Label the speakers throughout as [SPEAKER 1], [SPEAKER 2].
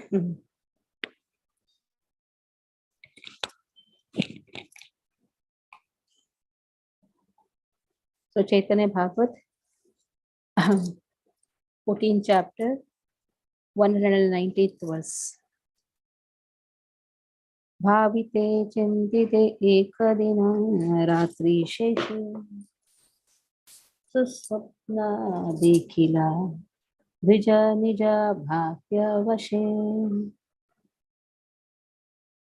[SPEAKER 1] So Caitanya Bhagavata, 14th chapter, 119th verse. Bhavite chintite ekadina ratri sheshe susvapna dekhila dvija nija bhakya vashe.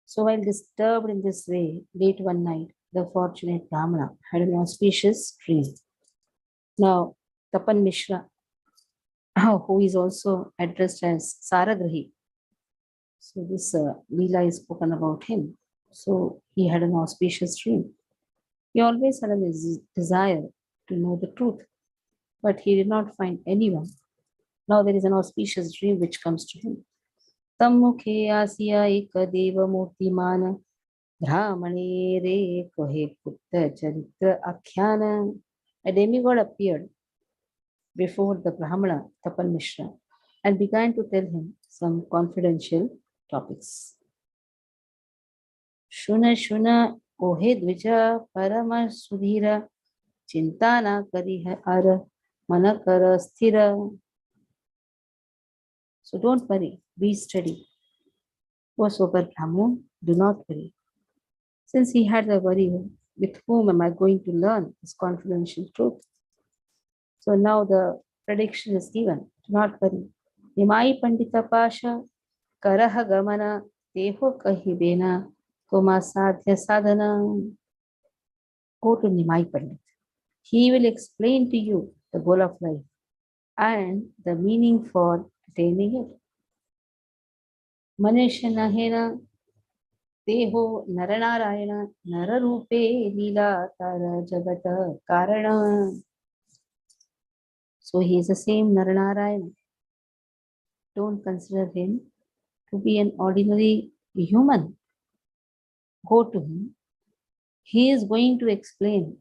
[SPEAKER 1] So while disturbed in this way, late one night, the fortunate Brahmana had an auspicious dream. Now, Tapan Mishra, who is also addressed as Saragrahi, so this Leela is spoken about him. So he had an auspicious dream. He always had a desire to know the truth, but he did not find anyone. Now there is an auspicious dream which comes to him. Tammukhe asya ekadeva murtimana brahmane re kohe putta charitra akhyana. A demigod appeared before the Brahmana Tapan Mishra and began to tell him some confidential topics. Shuna shuna ohe dvija parama sudhira chintana kariha ara manakara sthira. So don't worry, be steady. O sober Brahman, do not worry. Since he had the worry, with whom am I going to learn this confidential truth? So now the prediction is given. Do not worry. Nimai Pandita Pasha Karaha Gamana Deho Kahibena Koma Sadhya Sadhana. Go to Nimai Pandit. He will explain to you the goal of life and the meaning for attaining it. Manisha Nahena Deho Naranarayana Nararupe Lila Tara Jagata Karana. So he is the same Naranarayana. Don't consider him to be an ordinary human. Go to him. He is going to explain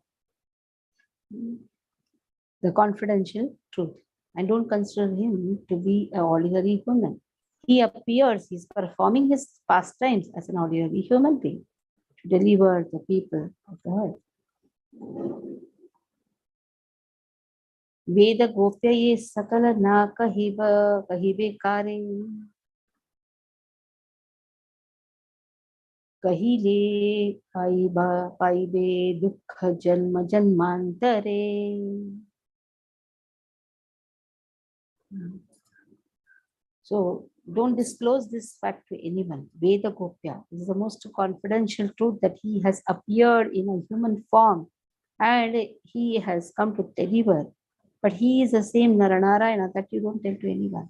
[SPEAKER 1] the confidential truth. And don't consider him to be an ordinary human. He appears, he's performing his pastimes as an ordinary human being to deliver the people of the earth. Veda gopya ye sakala na kahibe kare kahile paibe dukha janma janmantare. So don't disclose this fact to anyone. Veda Gopya is the most confidential truth that he has appeared in a human form and he has come to deliver. But he is the same Naranarayana that you don't tell to anyone.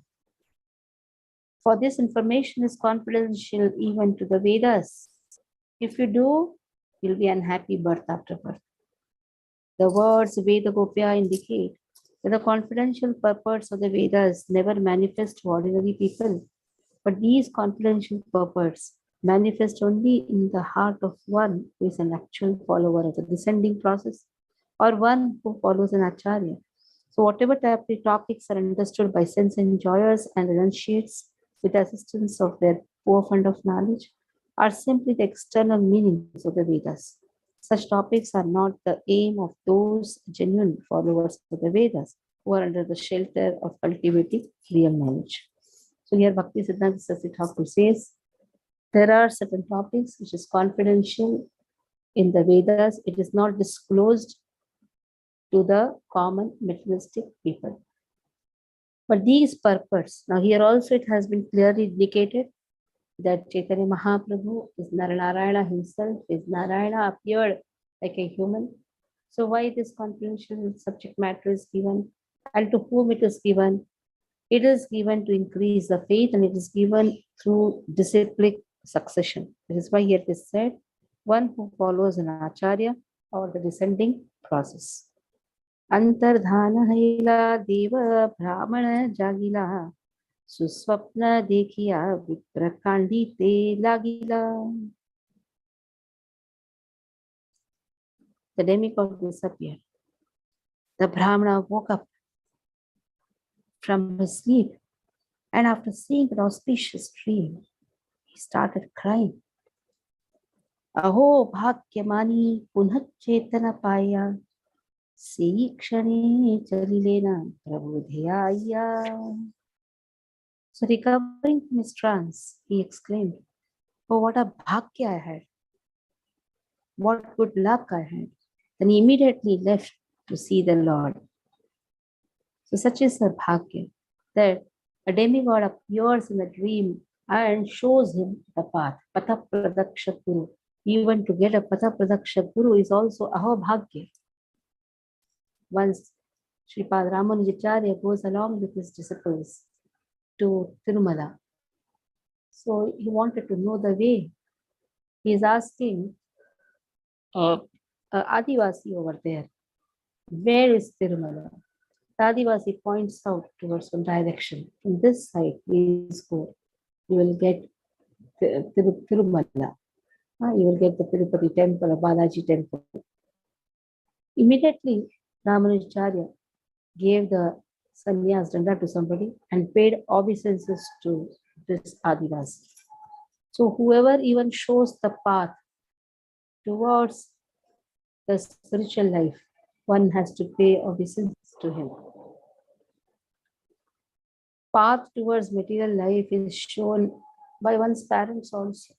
[SPEAKER 1] For this information is confidential even to the Vedas. If you do, you'll be unhappy birth after birth. The words Veda Gopya indicate that the confidential purports of the Vedas never manifest to ordinary people, but these confidential purports manifest only in the heart of one who is an actual follower of the descending process or one who follows an acharya. So whatever topics are understood by sense enjoyers and renunciates with the assistance of their poor fund of knowledge are simply the external meanings of the Vedas. Such topics are not the aim of those genuine followers of the Vedas who are under the shelter of cultivating real knowledge. So here Bhakti Siddhanta Saraswati Thakur says, there are certain topics which is confidential in the Vedas. It is not disclosed to the common materialistic people. But these purports, now here also it has been clearly indicated that Chaitanya Mahaprabhu is Naranarayana himself, is Narayana appeared like a human. So why this confidential subject matter is given and to whom it is given? It is given to increase the faith and it is given through disciplic succession. That is why here it is said, one who follows an acharya or the descending process. Antardhana haila deva brahmana jagila suswapna dekhiya viprakandi te lagila. The demigod disappeared. The Brahmana woke up from his sleep And after seeing an auspicious dream, he started crying. Aho bhagyamani punha chetana paya Sikshani Chalilena Prabhudhyaya. So recovering from his trance, he exclaimed, oh, what a bhagya I had. What good luck I had. Then he immediately left to see the Lord. So such is the bhagya that a demigod appears in a dream and shows him the path. Patha Pradaksha Guru. Even to get a Patha Pradaksha Guru is also Aho Bhagya. Once Sripad Ramanujacharya goes along with his disciples to Tirumala. So he wanted to know the way. He is asking Adivasi over there, where is Tirumala? The Adivasi points out towards one direction. From this side, please go. You will get Tirumala. You will get the Tirupati temple, a Balaji temple. Immediately, Ramanujacharya gave the sannyas danda to somebody and paid obeisances to this Adivasi. So whoever even shows the path towards the spiritual life, one has to pay obeisance to him. Path towards material life is shown by one's parents also.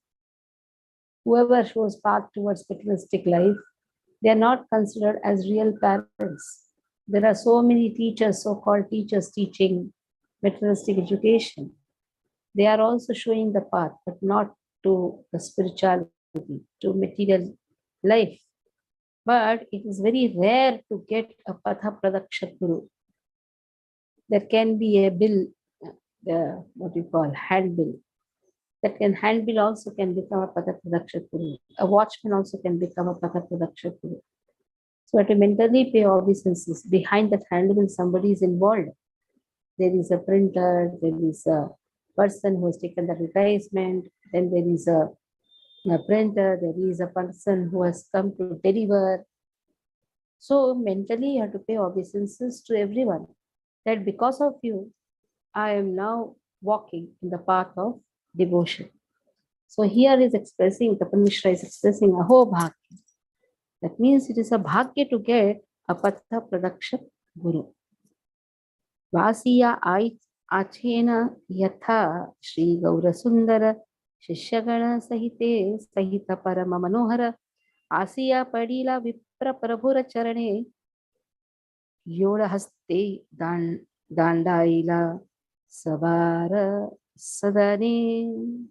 [SPEAKER 1] Whoever shows path towards materialistic life, they are not considered as real parents. There are so many teachers, so-called teachers teaching materialistic education. They are also showing the path, but not to the spirituality, to material life. But it is very rare to get a Patha Pradaksha Guru. There can be a bill, what we call handbill. That handbill also can become a Patha Pradaksha Guru. A watchman also can become a Patha Pradaksha Guru. So to mentally pay obeisances, behind that handbill somebody is involved. There is a printer, there is a person who has taken the advertisement, then there is a printer, there is a person who has come to deliver. So mentally you have to pay obeisances to everyone. That because of you, I am now walking in the path of devotion. So here is expressing, Tapan Mishra is expressing Aho Bhagya. That means it is a Bhagya to get a Patha Pradaksha Guru. Vasiya Achena Yatha Shri Gaura Sundara Shishyagana Sahite Sahita Parama Manohara Asiya Padila Vipra Prabhura Charane Yoda Haste Dandaila Savara Sadane.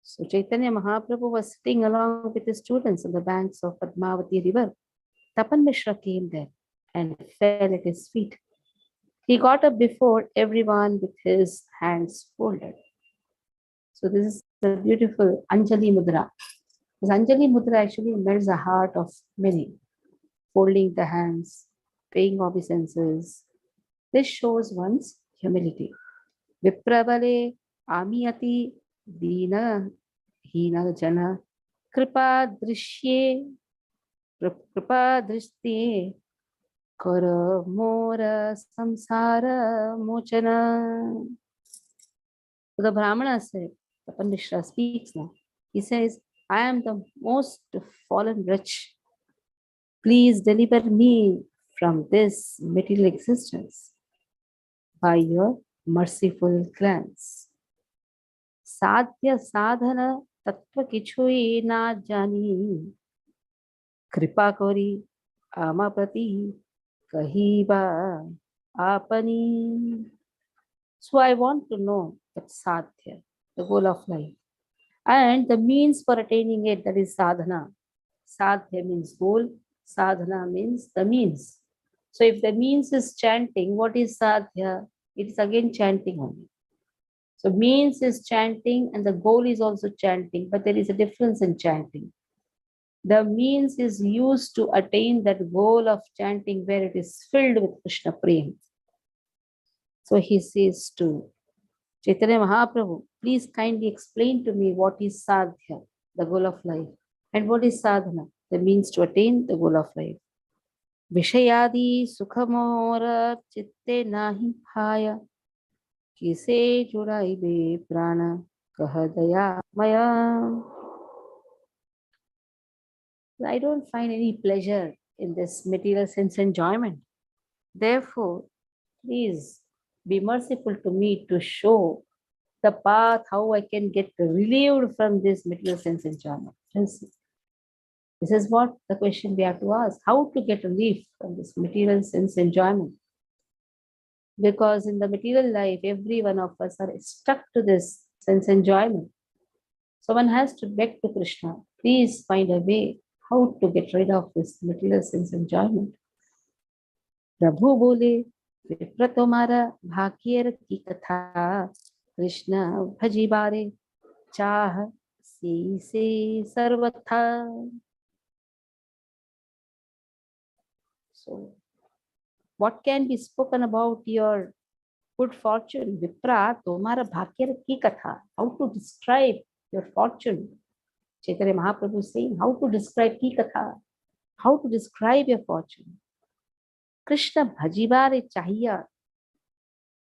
[SPEAKER 1] So Chaitanya Mahaprabhu was sitting along with his students on the banks of Padmavati river. Tapan Mishra came there and fell at his feet. He got up before everyone with his hands folded. So this is the beautiful Anjali Mudra. This Anjali Mudra actually melts the heart of many. Folding the hands, paying obeisances. This shows one's humility. Vipravale amiyati dina hina jana kripa drishye kara mora samsara mochana. So the Brahmana said, Tapan Mishra speaks now. He says, I am the most fallen wretch. Please deliver me from this material existence by your merciful glance. Satya sadhana tattva kichui na jani kripa kori amaprati kahiba apani. So I want to know that Satya, the goal of life, and the means for attaining it, that is sadhana. Sadhya means goal, sadhana means the means. So if the means is chanting, what is sadhya? It is again chanting only. So means is chanting and the goal is also chanting, but there is a difference in chanting. The means is used to attain that goal of chanting where it is filled with Krishna Prem. So he says to Chaitanya Mahaprabhu, please kindly explain to me what is sadhya, the goal of life, and what is sadhana, the means to attain the goal of life. Vishayadi sukhamora chitte nahi bhaya किसे जुड़ाइबे प्राण कह दया मया. I don't find any pleasure in this material sense enjoyment. Therefore, please be merciful to me to show the path how I can get relieved from this material sense enjoyment. This is what the question we have to ask: how to get relief from this material sense enjoyment? Because in the material life, every one of us are stuck to this sense enjoyment. So one has to beg to Krishna, please find a way how to get rid of this material sense enjoyment. प्रभु बोले, विप्र तुम्हारा भाग्येर की कथा, कृष्ण भजी बारे चाह से सर्वथा. So, what can be spoken about your good fortune? Vipra, tomara bhagyar ki katha. How to describe your fortune? Chaitanya Mahaprabhu is saying, how to describe ki katha? How to describe your fortune? Krishna bhajibare chahiya.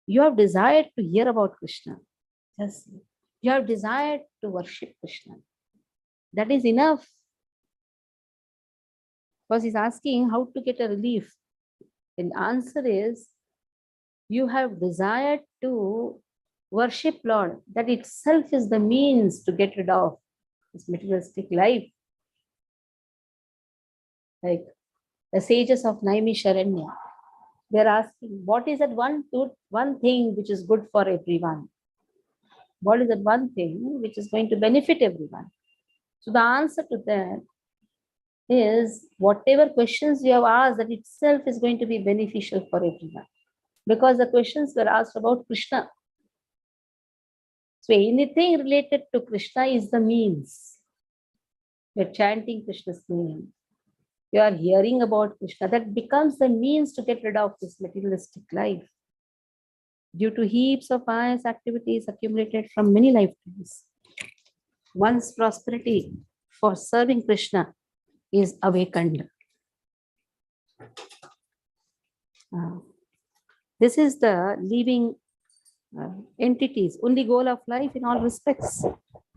[SPEAKER 1] You have desired to hear about Krishna. Yes. You have desired to worship Krishna. That is enough. Because he's asking how to get a relief. And the answer is, you have desired to worship Lord. That itself is the means to get rid of this materialistic life. Like the sages of Naimisharanya, they're asking, what is that one thing which is good for everyone? What is that one thing which is going to benefit everyone? So the answer to that is, whatever questions you have asked, that itself is going to be beneficial for everyone. Because the questions were asked about Krishna. So anything related to Krishna is the means. You're chanting Krishna's name. You are hearing about Krishna. That becomes the means to get rid of this materialistic life. Due to heaps of pious activities accumulated from many lifetimes, one's prosperity for serving Krishna is awakened. This is the living entity's only goal of life in all respects.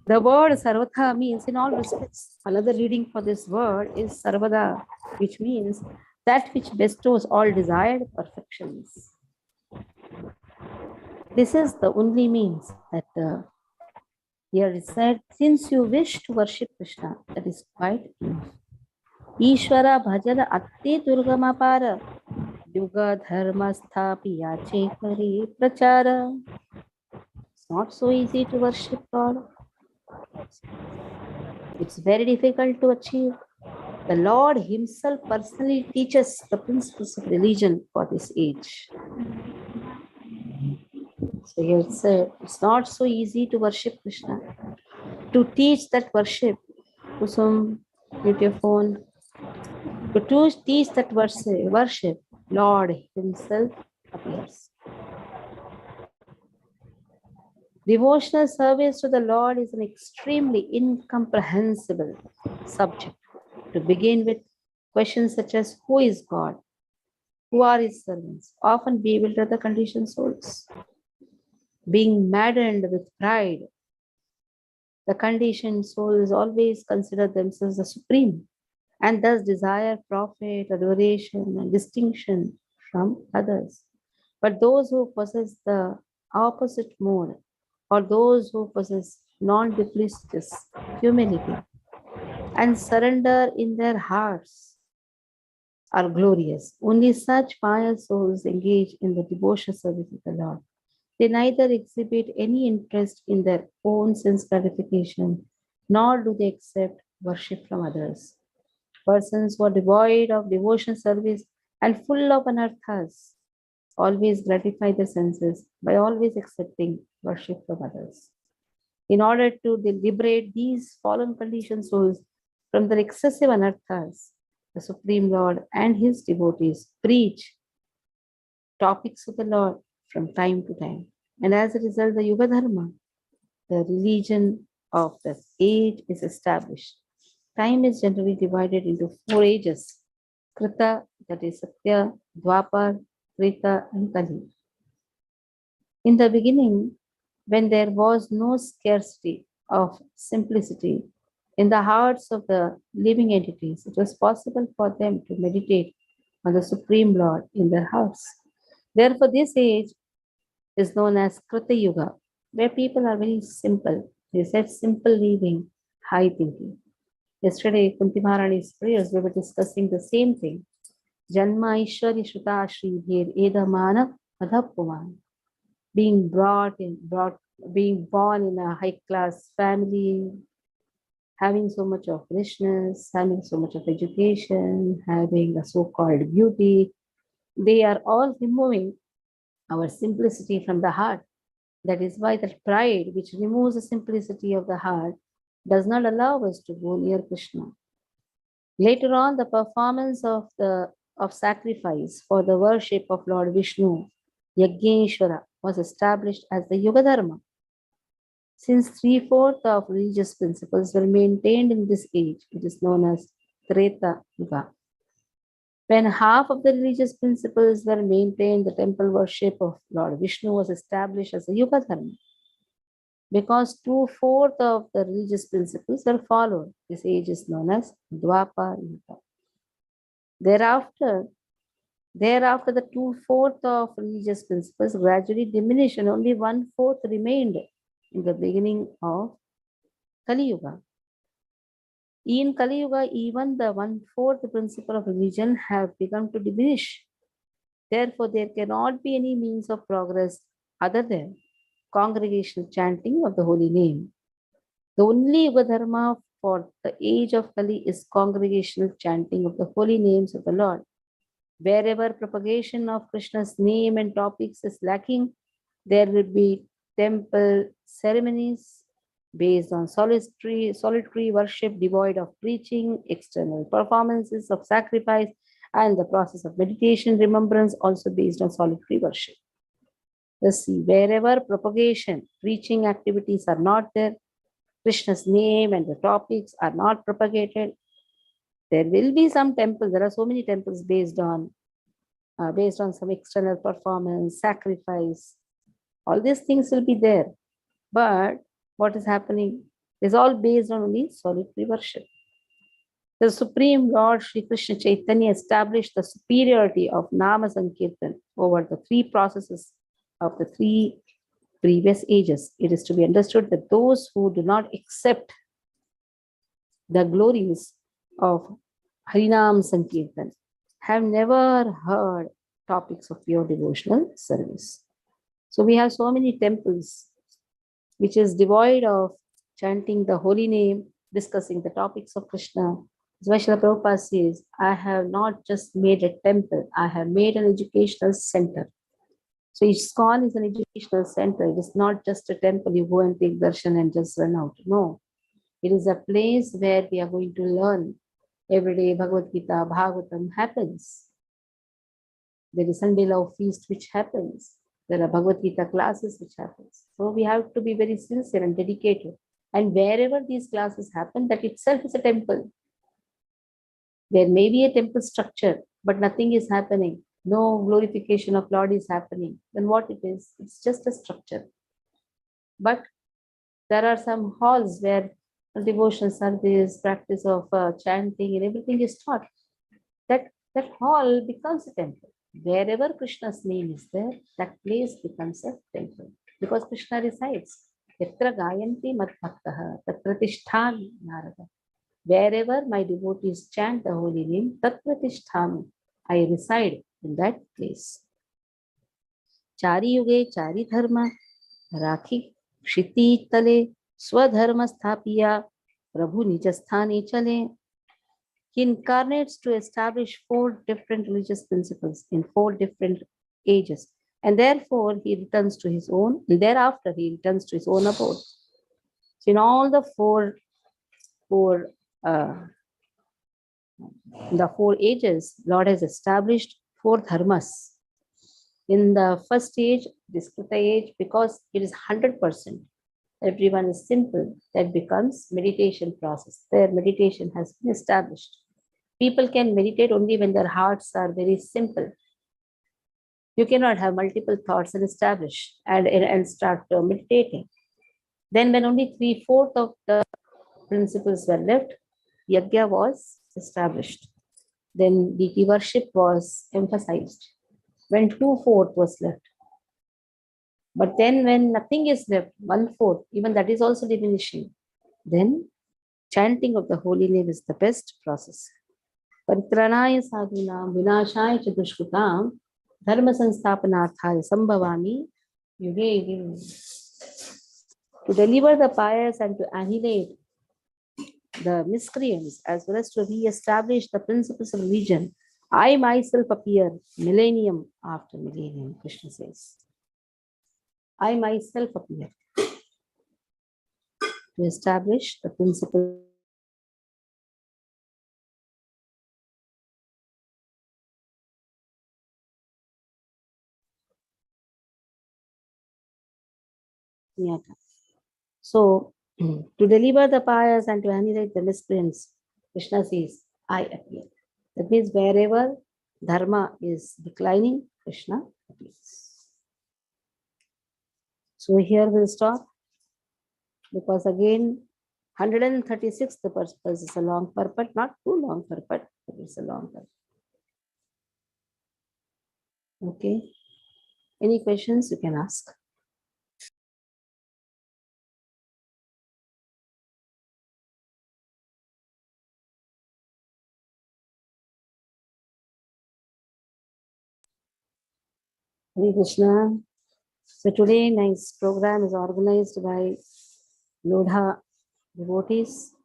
[SPEAKER 1] The word sarvatha means in all respects. Another reading for this word is sarvada, which means that which bestows all desired perfections. This is the only means that here it said, since you wish to worship Krishna, that is quite enough. Yajñeśvara bhajana atti durgama para, yuga-dharma sthapi yajñeśvara prachara. It's not so easy to worship God. It's very difficult to achieve. The Lord himself personally teaches the principles of religion for this age. So here it said, it's not so easy to worship Krishna. To teach that worship, Kusum, mute your phone. To teach that worship, Lord himself appears. Devotional service to the Lord is an extremely incomprehensible subject. To begin with, questions such as who is God? Who are his servants? Often bewilder the conditioned souls. Being maddened with pride, the conditioned souls always consider themselves the supreme and thus desire profit, adoration, and distinction from others. But those who possess the opposite mode, or those who possess non-duplicitous humility and surrender in their hearts, are glorious. Only such pious souls engage in the devotional service of the Lord. They neither exhibit any interest in their own sense gratification, nor do they accept worship from others. Persons who are devoid of devotional service and full of anarthas always gratify their senses by always accepting worship from others. In order to liberate these fallen conditioned souls from their excessive anarthas, the Supreme Lord and his devotees preach topics of the Lord from time to time. And as a result, the yuga-dharma, the religion of the age, is established. Time is generally divided into 4 ages: Kṛta, that is Satya, Dvāpara, Tretā, and Kali. In the beginning, when there was no scarcity of simplicity in the hearts of the living entities, it was possible for them to meditate on the Supreme Lord in their hearts. Therefore, this age is known as Kṛta-yuga, where people are very simple. They said simple living, high thinking. Yesterday, Kunti Maharani's prayers, we were discussing the same thing. Janma Ishwari Shruta Shri Bhir Edamana Adhapuman. Being being born in a high class family, having so much of richness, having so much of education, having a so-called beauty, they are all removing our simplicity from the heart. That is why that pride, which removes the simplicity of the heart, does not allow us to go near Krishna. Later on, the performance of sacrifice for the worship of Lord Viṣṇu, Yajñeśvara, was established as the yuga-dharma. Since 3/4 of religious principles were maintained in this age, it is known as Tretā-yuga. When half of the religious principles were maintained, the temple worship of Lord Viṣṇu was established as a yuga-dharma. Because 2/4 of the religious principles were followed, this age is known as Dvāpara yuga. Thereafter, the 2/4 of religious principles gradually diminished and only 1/4 remained in the beginning of Kali-yuga. In Kali-yuga, even the 1/4 principle of religion have begun to diminish. Therefore, there cannot be any means of progress other than congregational chanting of the holy name. The only yuga-dharma for the age of Kali is congregational chanting of the holy names of the Lord. Wherever propagation of Krishna's name and topics is lacking, there will be temple ceremonies based on solitary worship devoid of preaching, external performances of sacrifice, and the process of meditation remembrance also based on solitary worship. Let's see, wherever propagation, preaching activities are not there, Krishna's name and the topics are not propagated, there will be some temples. There are so many temples based on some external performance, sacrifice. All these things will be there. But what is happening is all based on only solitary worship. The Supreme Lord Sri Krishna Chaitanya established the superiority of Nama Sankirtan over the three processes of the three previous ages. It is to be understood that those who do not accept the glories of Harinam Sankirtan have never heard topics of pure devotional service. So we have so many temples which is devoid of chanting the holy name, discussing the topics of Krishna. Srila Prabhupada says, I have not just made a temple, I have made an educational center. So ISKCON is an educational center. It is not just a temple, you go and take darshan and just run out. No, it is a place where we are going to learn. Every day Bhagavad Gita, Bhagavatam happens. There is Sunday Love Feast which happens. There are Bhagavad Gita classes which happens. So we have to be very sincere and dedicated. And wherever these classes happen, that itself is a temple. There may be a temple structure, but nothing is happening. No glorification of Lord is happening. Then what it is? It's just a structure. But there are some halls where devotional service, practice of chanting and everything is taught. That hall becomes a temple. Wherever Krishna's name is there, that place becomes a temple. Because Krishna resides. Yatra gayanti mat bhaktaha, tatra tishtami narada. Wherever my devotees chant the holy name, tatra tishtami, I reside in that place. Chari yuge chari dharma, rakhi kshiti tale, swadharma sthapiya, prabhu nijasthani chale. He incarnates to establish 4 different religious principles in 4 different ages. And therefore, he returns to his own, and thereafter he returns to his own abode. So in all the four ages, Lord has established 4 dharmas. In the first age, this Kṛta age, because it is 100%, everyone is simple, that becomes meditation process. Their meditation has been established. People can meditate only when their hearts are very simple. You cannot have multiple thoughts and establish and start meditating. Then when only 3/4 of the principles were left, yajna was established. Then deity worship was emphasized. When 2/4 was left. But then when nothing is left, 1/4, even that is also diminishing, then chanting of the holy name is the best process. Paritranaya sadhunam vinashaya cha dushkritam dharma sansthapanarthaya sambhavami yuge yuge. To deliver the pious and to annihilate the miscreants, as well as to re-establish the principles of religion, I myself appear millennium after millennium, Krishna says. I myself appear to establish the principle. So, to deliver the pious and to annihilate the miscreants, Krishna says, I appear. That means wherever dharma is declining, Krishna appears. So here we'll stop, because again, 136th purpose is a long purport, not too long purport, but it's a long purport. Okay. Any questions you can ask? Hare Krishna. So today, nice program is organized by Lodha devotees.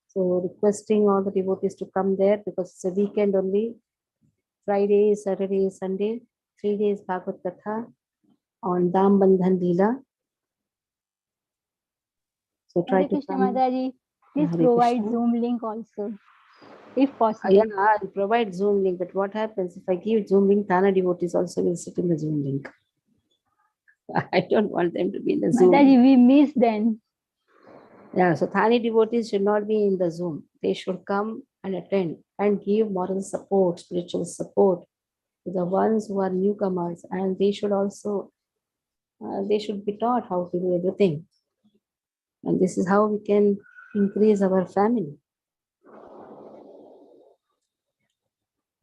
[SPEAKER 1] So requesting all the devotees to come there, because it's a weekend only. Friday, Saturday, Sunday, 3 days Bhagavad Katha on Dam Bandhan Leela. So try
[SPEAKER 2] Hare
[SPEAKER 1] to
[SPEAKER 2] Krishna
[SPEAKER 1] come.
[SPEAKER 2] Mataji, please
[SPEAKER 1] Hare
[SPEAKER 2] provide
[SPEAKER 1] Krishna.
[SPEAKER 2] Zoom link also, if possible.
[SPEAKER 1] Yeah, I'll provide Zoom link, but what happens if I give Zoom link, Thana devotees also will sit in the Zoom link. I don't want them to be in the Zoom.
[SPEAKER 2] Mataji, we miss then.
[SPEAKER 1] Yeah, so Thani devotees should not be in the Zoom. They should come and attend and give moral support, spiritual support to the ones who are newcomers, and they should also they should be taught how to do everything. And this is how we can increase our family.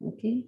[SPEAKER 1] Okay.